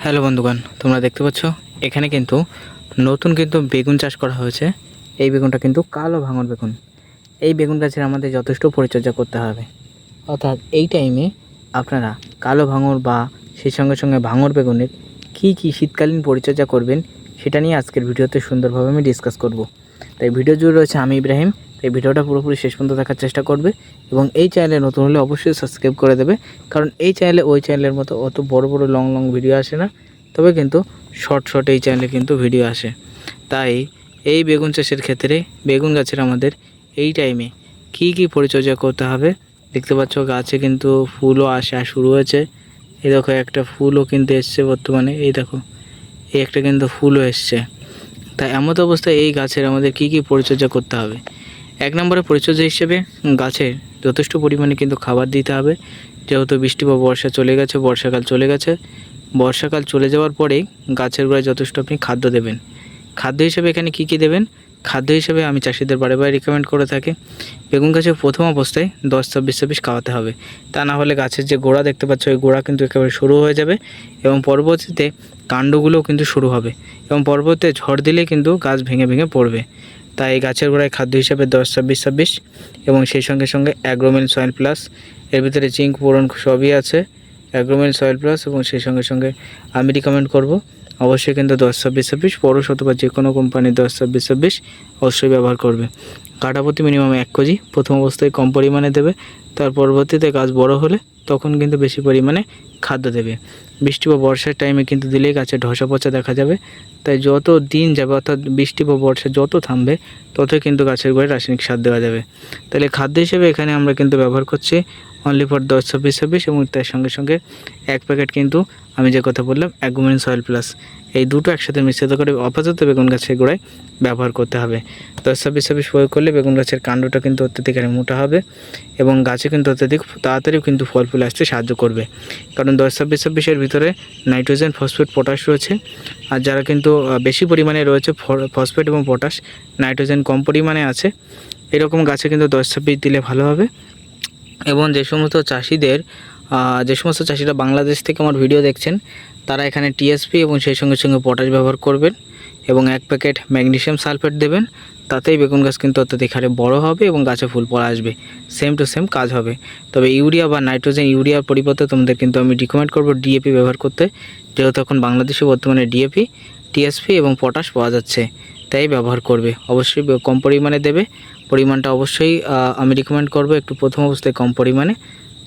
Hello বন্ধুগণ, তোমরা দেখতে পাচ্ছ এখানে কিন্তু নতুন বেগুন চাষ করা হয়েছে। এই বেগুনটা কিন্তু কালো ভাঙর বেগুন। এই বেগুন গাছের আমাদের যথেষ্ট পরিচর্যা করতে হবে, অর্থাৎ এই টাইমে আপনারা কালো ভাঙর বা সেই সঙ্গে সঙ্গে ভাঙর বেগুনের কী শীতকালীন পরিচর্যা করবেন সেটা নিয়ে আজকের ভিডিওতে সুন্দরভাবে আমি ডিসকাস করব। তাই ভিডিও জুড়ে রয়েছে আমি ইব্রাহিম। তাই ভিডিওটা পুরোপুরি শেষ পর্যন্ত দেখার চেষ্টা করবে এবং এই চ্যানেলে নতুন হলে অবশ্যই সাবস্ক্রাইব করে দেবে, কারণ এই চ্যানেলে ওই চ্যানেলের মতো অত বড় বড় লং ভিডিও আসে না, তবে কিন্তু শর্ট এই চ্যানেলে কিন্তু ভিডিও আসে। তাই এই বেগুন চাষের ক্ষেত্রে বেগুন গাছের আমাদের এই টাইমে কী পরিচর্যা করতে হবে। দেখতে পাচ্ছ গাছে কিন্তু ফুলও আসা শুরু হয়েছে। এই দেখো একটা ফুলও কিন্তু এসছে বর্তমানে, এই দেখো এই একটা কিন্তু ফুলও এসছে। তাই এমত অবস্থায় এই গাছের আমাদের কী পরিচর্যা করতে হবে। এক নম্বরে পরিচর্যা হিসেবে গাছের যথেষ্ট পরিমাণে কিন্তু খাবার দিতে হবে। যেহেতু বৃষ্টি বা বর্ষা চলে গেছে, বর্ষাকাল চলে গেছে, বর্ষাকাল চলে যাওয়ার পরেই গাছের গোড়ায় যথেষ্ট আপনি খাদ্য দেবেন। খাদ্য হিসেবে এখানে কী দেবেন? খাদ্য হিসেবে আমি চাষিদের বারে রিকমেন্ড করে থাকি, বেগুন গাছের প্রথম অবস্থায় 10-26-26 খাওয়াতে হবে। তা না হলে গাছের যে গোড়া দেখতে পাচ্ছ, ওই গোড়া কিন্তু একেবারে শুরু হয়ে যাবে এবং পরবর্তীতে কাণ্ডগুলোও কিন্তু শুরু হবে এবং পরবর্তীতে ঝড় দিলেই কিন্তু গাছ ভেঙে পড়বে। তাই গাছের গোড়ায় খাদ্য হিসাবে 10-26-26 এবং সেই সঙ্গে সঙ্গে অ্যাগ্রোমিল সয়েল প্লাস, এর ভিতরে জিঙ্ক বোরন সবই আছে। অ্যাগ্রোমিল সয়েল প্লাস এবং সেই সঙ্গে সঙ্গে আমি রিকমেন্ড করব অবশ্যই কিন্তু 10-26-26 পরশ অথবা যে কোনো কোম্পানির 10-26-26 অবশ্যই ব্যবহার করবে। কাঠাপ্রতি মিনিমাম 1 কেজি প্রথম অবস্থায় কম পরিমাণে দেবে, তার পরবর্তীতে গাছ বড় হলে তখন কিন্তু বেশি পরিমাণে খাদ্য দেবে। বৃষ্টি বা বর্ষার টাইমে কিন্তু দিলেই গাছে ধসা পচা দেখা যাবে। তাই যত দিন যাবে, অর্থাৎ বৃষ্টি বা বর্ষা যত থামবে ততই কিন্তু গাছের গোড়ায় রাসায়নিক সার দেওয়া যাবে। তাহলে খাদ্য হিসেবে এখানে আমরা কিন্তু ব্যবহার করছি অনলি ফর 10-26-26 এবং তার সঙ্গে সঙ্গে 1 প্যাকেট কিন্তু আমি যে কথা বললাম অ্যাগ্রোমিল সয়েল প্লাস, এই দুটো একসাথে মিশ্রিত করে আপাতত বেগুন গাছের গোড়ায় ব্যবহার করতে হবে। 10-26-26 প্রয়োগ করলে বেগুন গাছের কাণ্ডটা কিন্তু অত্যধিক হারে মোটা হবে এবং গাছে কিন্তু অত্যধিক তাড়াতাড়ি কিন্তু ফল ফুল আসতে সাহায্য করবে। কারণ 10-26-26-এর ভিতরে নাইট্রোজেন, ফসফেট, পটাশ রয়েছে। আর যারা কিন্তু বেশি পরিমাণে রয়েছে ফসফেট এবং পটাশ, নাইট্রোজেন কম পরিমাণে আছে, এরকম গাছে কিন্তু 10-26 দিলে ভালো হবে। এবং যে সমস্ত চাষিরা বাংলাদেশ থেকে আমার ভিডিও দেখছেন, তারা এখানে টিএসপি এবং সেই সঙ্গে সঙ্গে পটাশ ব্যবহার করবেন এবং 1 প্যাকেট ম্যাগনেসিয়াম সালফেট দেবেন। তাতেই বেগুন গাছ কিন্তু অত্যধিক হারে বড় হবে এবং গাছে ফুল ফল আসবে, সেম টু সেম কাজ হবে। তবে ইউরিয়া বা নাইট্রোজেন, ইউরিয়ার পরিবর্তে তোমাদের কিন্তু আমি রিকমেন্ড করব ডিএপি ব্যবহার করতে, যেহেতু এখন বাংলাদেশে বর্তমানে ডিএপি, টিএসপি এবং পটাশ পাওয়া যাচ্ছে, তাই ব্যবহার করবে। অবশ্যই কম পরিমাণে দেবে, পরিমাণটা অবশ্যই আমি রিকমেন্ড করব একটু প্রথম অবস্থায় কম পরিমাণে,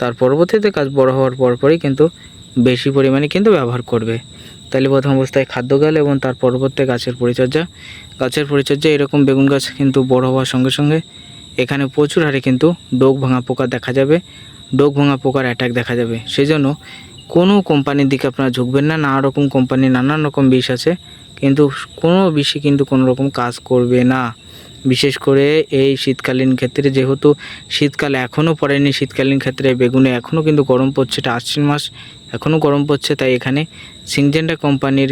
তার পরবর্তীতে গাছ বড় হওয়ার পরই কিন্তু বেশি পরিমাণে কিন্তু ব্যবহার করবে। তাহলে প্রথম অবস্থায় খাদ্য গেল এবং তার পরবর্তী গাছের পরিচর্যা এরকম বেগুন গাছ কিন্তু বড় হওয়ার সঙ্গে সঙ্গে এখানে প্রচুর হারে কিন্তু ডোক ভাঙা পোকা দেখা যাবে, ডোক ভাঙা পোকার অ্যাটাক দেখা যাবে। সেই জন্য কোনো কোম্পানির দিকে আপনারা ঝুঁকবেন না। নানা রকম কোম্পানির নানান রকম বিষ আছে, কিন্তু কোনো বিষই কিন্তু কোনো রকম কাজ করবে না। বিশেষ করে এই শীতকালীন ক্ষেত্রে, যেহেতু শীতকাল এখনও পড়েনি, শীতকালীন ক্ষেত্রে বেগুনে এখনও কিন্তু গরম পড়ছে, এটা আশ্বিন মাস এখনও গরম পড়ছে। তাই এখানে সিনজেন্টা কোম্পানির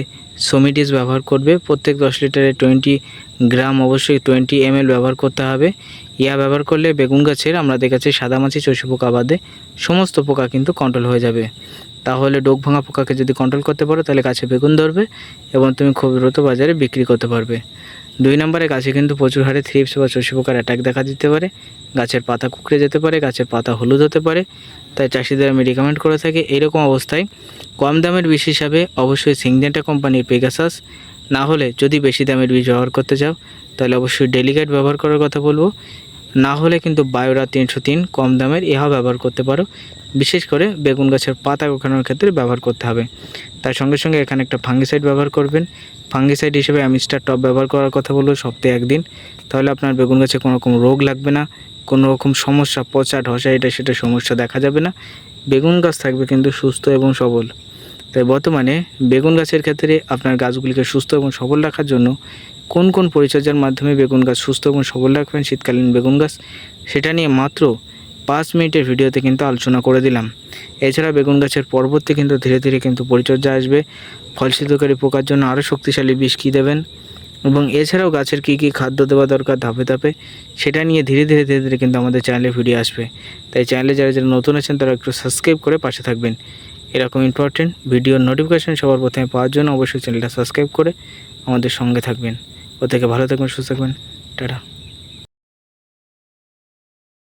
সোমিডিস ব্যবহার করবে। প্রত্যেক 10 লিটারে 20 গ্রাম অবশ্যই 20 ml ব্যবহার করতে হবে। ইয়া ব্যবহার করলে বেগুন গাছের আমাদের কাছে সাদামাছি, চষি পোকা বাদে সমস্ত পোকা কিন্তু কন্ট্রোল হয়ে যাবে। তাহলে ডোক ভাঙা পোকাকে যদি কন্ট্রোল করতে পারো তাহলে গাছে বেগুন ধরবে এবং তুমি খুব দ্রুত বাজারে বিক্রি করতে পারবে। 2 নম্বরে গাছে কিন্তু প্রচুর হারে থ্রিপস বা চষি পোকার অ্যাটাক দেখা দিতে পারে, গাছের পাতা কুঁকড়ে যেতে পারে, গাছের পাতা হলুদ হতে পারে। তাই চাষিদের আমি রিকমেন্ড করে থাকি এইরকম অবস্থায় কম দামের বীজ হিসাবে অবশ্যই সিনজেন্টা কোম্পানির পেগাসাস, না হলে যদি বেশি দামের বীজ ব্যবহার করতে চাও তাহলে অবশ্যই ডেলিগেট ব্যবহার করার কথা বলবো, না হলে কিন্তু বায়োরা 303 কম দামের ইহা ব্যবহার করতে পারো। বিশেষ করে বেগুন গাছের পাতা কোঁকড়ানোর ক্ষেত্রে ব্যবহার করতে হবে। তার সঙ্গে সঙ্গে এখানে একটা ফাঙ্গিসাইড ব্যবহার করবেন। ফাঙ্গিসাইড হিসেবে অ্যামিস্টার টপ ব্যবহার করার কথা বলবো সপ্তাহে 1 দিন। তাহলে আপনার বেগুন গাছে কোনো রকম রোগ লাগবে না, কোনো রকম সমস্যা, পচা ধসা এটা সেটা সমস্যা দেখা যাবে না। বেগুন গাছ থাকবে কিন্তু সুস্থ এবং সবল। তাই বর্তমানে বেগুন গাছের ক্ষেত্রে আপনার গাছগুলিকে সুস্থ এবং সবল রাখার জন্য কোন পরিচর্যার মাধ্যমে বেগুন গাছ সুস্থ এবং সবল রাখবেন শীতকালীন বেগুন গাছ, সেটা নিয়ে মাত্র 5 মিনিটের ভিডিওতে কিন্তু আলোচনা করে দিলাম। এছাড়া বেগুন গাছের পরবর্তী কিন্তু ধীরে ধীরে কিন্তু পরিচর্যা আসবে। ফল ছিদ্রকারী পোকার জন্য আরও শক্তিশালী বিষ কী দেবেন এবং এছাড়াও গাছের কী খাদ্য দেওয়া দরকার ধাপে ধাপে, সেটা নিয়ে ধীরে ধীরে কিন্তু আমাদের চ্যানেলে ভিডিও আসবে। তাই চ্যানেলে যারা নতুন আছেন তারা একটু সাবস্ক্রাইব করে পাশে থাকবেন। এরকম ইম্পর্টেন্ট ভিডিওর নোটিফিকেশন সবার প্রথমে পাওয়ার জন্য অবশ্যই চ্যানেলটা সাবস্ক্রাইব করে আমাদের সঙ্গে থাকবেন। ও থেকে ভালো থাকবেন, সুস্থ থাকবেন। টাটা।